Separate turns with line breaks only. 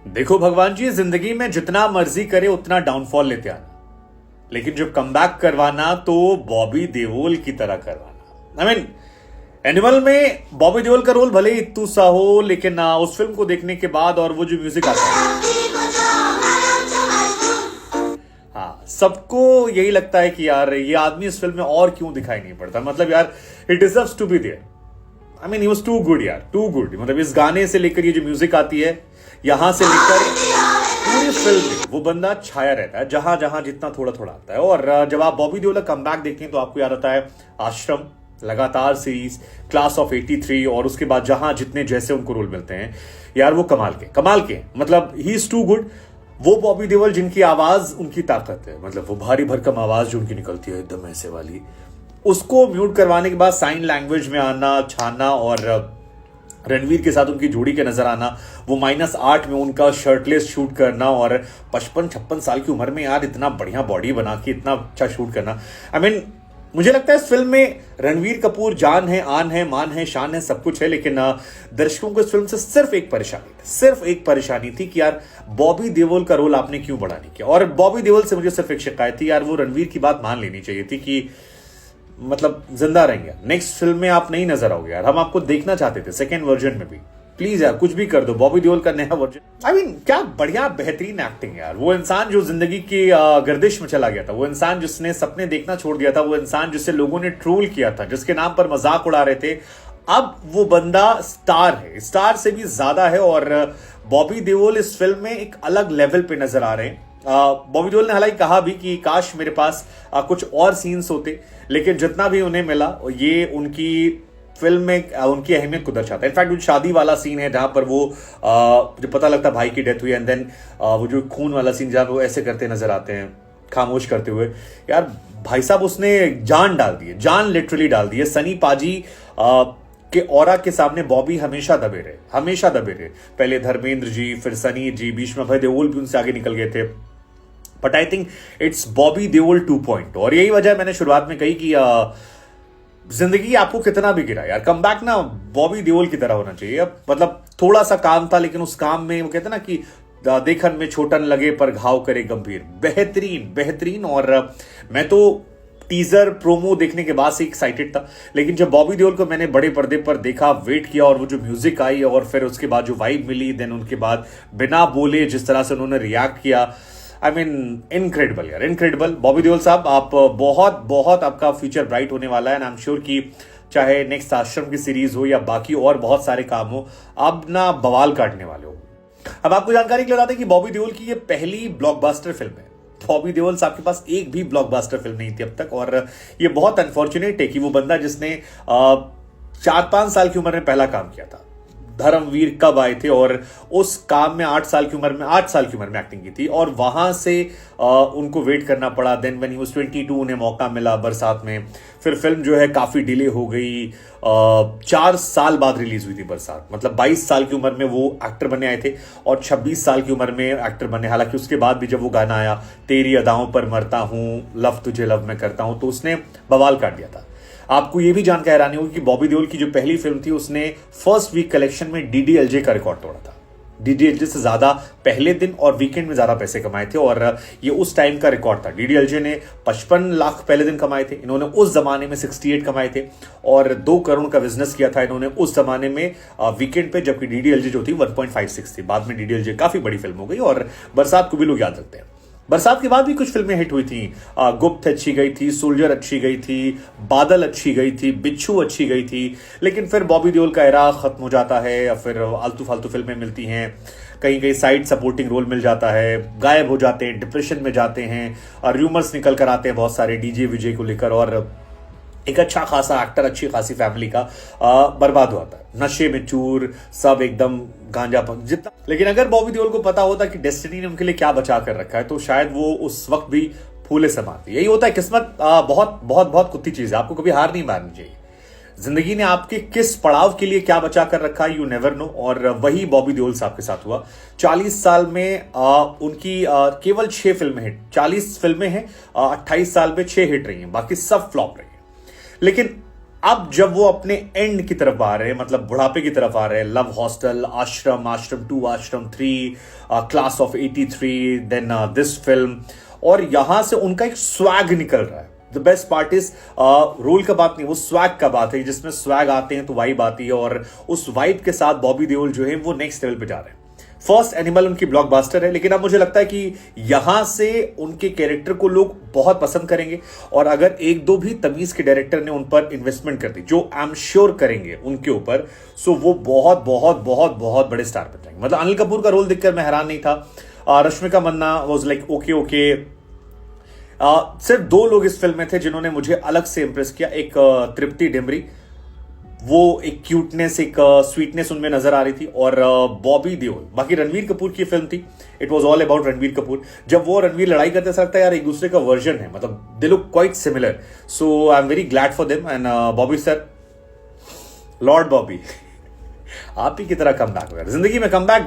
देखो भगवान जी, जिंदगी में जितना मर्जी करे उतना डाउनफॉल लेते आना, लेकिन जब कमबैक करवाना तो बॉबी देओल की तरह करवाना। आई मीन एनिमल में बॉबी देओल का रोल भले ही इत्तू सा हो, लेकिन उस फिल्म को देखने के बाद और वो जो म्यूजिक आता है, हाँ, सबको यही लगता है कि यार ये आदमी इस फिल्म में और क्यों दिखाई नहीं पड़ता। मतलब यार it deserves to be there. I mean he was too good यार, टू गुड। मतलब इस गाने से लेकर ये जो म्यूजिक आती है, यहां से लेकर पूरी फिल्म में वो बंदा छाया रहता है, जहां जहां जितना थोड़ा थोड़ा आता है। और जब आप बॉबी देओल का कमबैक देखते हैं तो आपको याद आता है आश्रम, लगातार सीरीज, क्लास ऑफ 83 और उसके बाद जहां जितने जैसे उनको रोल मिलते हैं यार, वो कमाल के। मतलब ही इज टू गुड। वो बॉबी देओल जिनकी आवाज उनकी ताकत है, मतलब वो भारी भरकम आवाज जो उनकी निकलती है एकदम ऐसे वाली, उसको म्यूट करवाने के बाद साइन लैंग्वेज में आना, छाना और रणवीर के साथ उनकी जोड़ी के नजर आना, वो -8 में उनका शर्टलेस शूट करना और 55-56 साल की उम्र में यार इतना बढ़िया बॉडी बना के इतना अच्छा शूट करना। आई मीन मुझे लगता है इस फिल्म में रणवीर कपूर जान है, आन है, मान है, शान है, सब कुछ है। लेकिन दर्शकों को इस फिल्म से सिर्फ एक परेशानी थी कि यार बॉबी देओल का रोल आपने क्यों बड़ा नहीं किया। और बॉबी देओल से मुझे सिर्फ एक शिकायत थी यार, वो रणवीर की बात मान लेनी चाहिए थी कि मतलब जिंदा रहेंगे, नेक्स्ट फिल्म में आप नहीं नजर आओगे यार, हम आपको देखना चाहते थे सेकेंड वर्जन में भी। प्लीज यार कुछ भी कर दो, बॉबी देओल का नया वर्जन। आई मीन क्या बढ़िया बेहतरीन एक्टिंग यार। वो इंसान जो जिंदगी की गर्दिश में चला गया था, वो इंसान जिसने सपने देखना छोड़ दिया था, वो इंसान जिसे लोगों ने ट्रोल किया था, जिसके नाम पर मजाक उड़ा रहे थे, अब वो बंदा स्टार है, स्टार से भी ज्यादा है। और बॉबी देओल इस फिल्म में एक अलग लेवल पे नजर आ रहे हैं। बॉबी देओल ने हालांकि कहा भी कि काश मेरे पास कुछ और सीन्स होते, लेकिन जितना भी उन्हें मिला ये उनकी फिल्म में उनकी अहमियत को दर्शाता है। इनफैक्ट जो शादी वाला सीन है जहां पर वो जो पता लगता भाई की डेथ हुई, एंड देन वो जो खून वाला सीन जहां वो ऐसे करते नजर आते हैं खामोश करते हुए, यार भाई साहब उसने जान डाल दी है, जान लिटरली डाल दी है। सनी पाजी के ऑरा के सामने बॉबी हमेशा दबे रहे। पहले धर्मेंद्र जी, फिर सनी जी, बीच में भय देओल भी उनसे आगे निकल गए थे। But I think it's Bobby Deol 2.0। और यही वजह मैंने शुरुआत में कही कि जिंदगी आपको कितना भी गिरा यार, कमबैक ना बॉबी देओल की तरह होना चाहिए। अब मतलब थोड़ा सा काम था, लेकिन उस काम में वो कहते ना कि देखन में छोटन लगे पर घाव करे गंभीर। बेहतरीन। और मैं तो टीजर प्रोमो देखने के बाद से एक्साइटेड था, लेकिन जब बॉबी देओल को मैंने बड़े पर्दे पर देखा, वेट किया, और वो जो म्यूजिक आई और फिर उसके बाद जो वाइब मिली, देन उनके बाद बिना बोले जिस तरह से उन्होंने रिएक्ट किया, आई मीन इनक्रेडिबल यार, इनक्रेडिबल। बॉबी देओल साहब आप बहुत आपका फ्यूचर ब्राइट होने वाला है। एंड आई एम श्योर कि चाहे नेक्स्ट आश्रम की सीरीज हो या बाकी और बहुत सारे काम हो, अब ना बवाल काटने वाले हो। अब आपको जानकारी के लिए बताते हैं कि बॉबी देओल की ये पहली ब्लॉकबस्टर फिल्म है। बॉबी देओल साहब के पास एक भी ब्लॉकबस्टर फिल्म नहीं थी अब तक, और ये बहुत अनफॉर्चुनेट है कि वो बंदा जिसने 4-5 साल की उम्र में पहला काम किया था, धर्मवीर, कब आए थे, और उस काम में 8 साल की उम्र में एक्टिंग की थी, और वहां से उनको वेट करना पड़ा। देन व्हेन ही वाज 22 उन्हें मौका मिला बरसात में। फिर फिल्म जो है काफी डिले हो गई, 4 साल बाद रिलीज हुई थी बरसात। मतलब 22 साल की उम्र में वो एक्टर बनने आए थे और 26 साल की उम्र में एक्टर बने। हालांकि उसके बाद भी जब वो गाना आया, तेरी अदाओं पर मरता हूं, लव तुझे लव मैं करता हूं, तो उसने बवाल काट दिया था। आपको यह भी जानकर हैरानी होगी कि बॉबी देओल की जो पहली फिल्म थी, उसने फर्स्ट वीक कलेक्शन में डीडीएलजे का रिकॉर्ड तोड़ा था। डीडीएलजे से ज्यादा पहले दिन और वीकेंड में ज्यादा पैसे कमाए थे, और ये उस टाइम का रिकॉर्ड था। डीडीएलजे ने 55 लाख पहले दिन कमाए थे, इन्होंने उस जमाने में 68 कमाए थे, और 2 करोड़ का बिजनेस किया था इन्होंने उस जमाने में वीकेंड पे, जबकि डीडीएलजे जो थी 1.56 थी। बाद में डीडीएलजे काफी बड़ी फिल्म हो गई, और बरसात को भी लोग याद रखते हैं। बरसात के बाद भी कुछ फिल्में हिट हुई थी। गुप्त अच्छी गई थी, सोल्जर अच्छी गई थी, बादल अच्छी गई थी, बिच्छू अच्छी गई थी, लेकिन फिर बॉबी देओल का एरा खत्म हो जाता है, या फिर आलतू फालतू फिल्में मिलती हैं, कहीं साइड सपोर्टिंग रोल मिल जाता है, गायब हो जाते हैं, डिप्रेशन में जाते हैं, और र्यूमर्स निकल कर आते हैं बहुत सारे डीजे विजय को लेकर, और एक अच्छा खासा एक्टर, अच्छी खासी फैमिली का बर्बाद हुआ था, नशे में चूर, सब एकदम गांजापन जितना। लेकिन अगर बॉबी देओल को पता होता कि डेस्टिनी ने उनके लिए क्या बचा कर रखा है, तो शायद वो उस वक्त भी फूले समाती। यही होता है, किस्मत बहुत कुत्ती चीज है, आपको कभी हार नहीं मारनी चाहिए। जिंदगी ने आपके किस पड़ाव के लिए क्या बचा कर रखा है, यू नेवर नो। और वही बॉबी देओल साहब के साथ हुआ। 40 साल में उनकी केवल 6 फिल्में हिट, 40 फिल्में हैं, 28 साल में 6 हिट रही हैं, बाकी सब फ्लॉप रही हैं। लेकिन अब जब वो अपने एंड की तरफ आ रहे हैं, मतलब बुढ़ापे की तरफ आ रहे हैं, लव हॉस्टल, आश्रम, आश्रम 2, Aashram 3, class of 83, then this film, और यहां से उनका एक स्वैग निकल रहा है। The best part is role का बात नहीं, वो स्वैग का बात है, जिसमें स्वैग आते हैं तो वाइब आती है, और उस वाइब के साथ बॉबी देओल जो है वो नेक्स्ट लेवल पे जा रहे हैं। फर्स्ट एनिमल उनकी ब्लॉकबस्टर है, लेकिन अब मुझे लगता है कि यहां से उनके कैरेक्टर को लोग बहुत पसंद करेंगे, और अगर एक दो भी तमीज के डायरेक्टर ने उन पर इन्वेस्टमेंट कर दी, जो आई एम श्योर करेंगे उनके ऊपर, सो वो बहुत बहुत बहुत बहुत बड़े स्टार बन जाएंगे। मतलब अनिल कपूर का रोल देखकर मैं हैरान नहीं था। Rashmika Mandanna was like okay okay. सिर्फ दो लोग इस फिल्म में थे जिन्होंने मुझे अलग से इंप्रेस किया। एक तृप्ति डिमरी, वो एक क्यूटनेस, एक स्वीटनेस उनमें नजर आ रही थी, और बॉबी देओल। बाकी रणवीर कपूर की फिल्म थी, it was all about Ranveer Kapoor. जब वो रणवीर लड़ाई करते ऐसा लगता है यार एक दूसरे का वर्जन है, मतलब they look quite similar. So I am very glad for them. And Bobby sir, Lord Bobby, आप ही की तरह कम बैक, जिंदगी में कम बैक।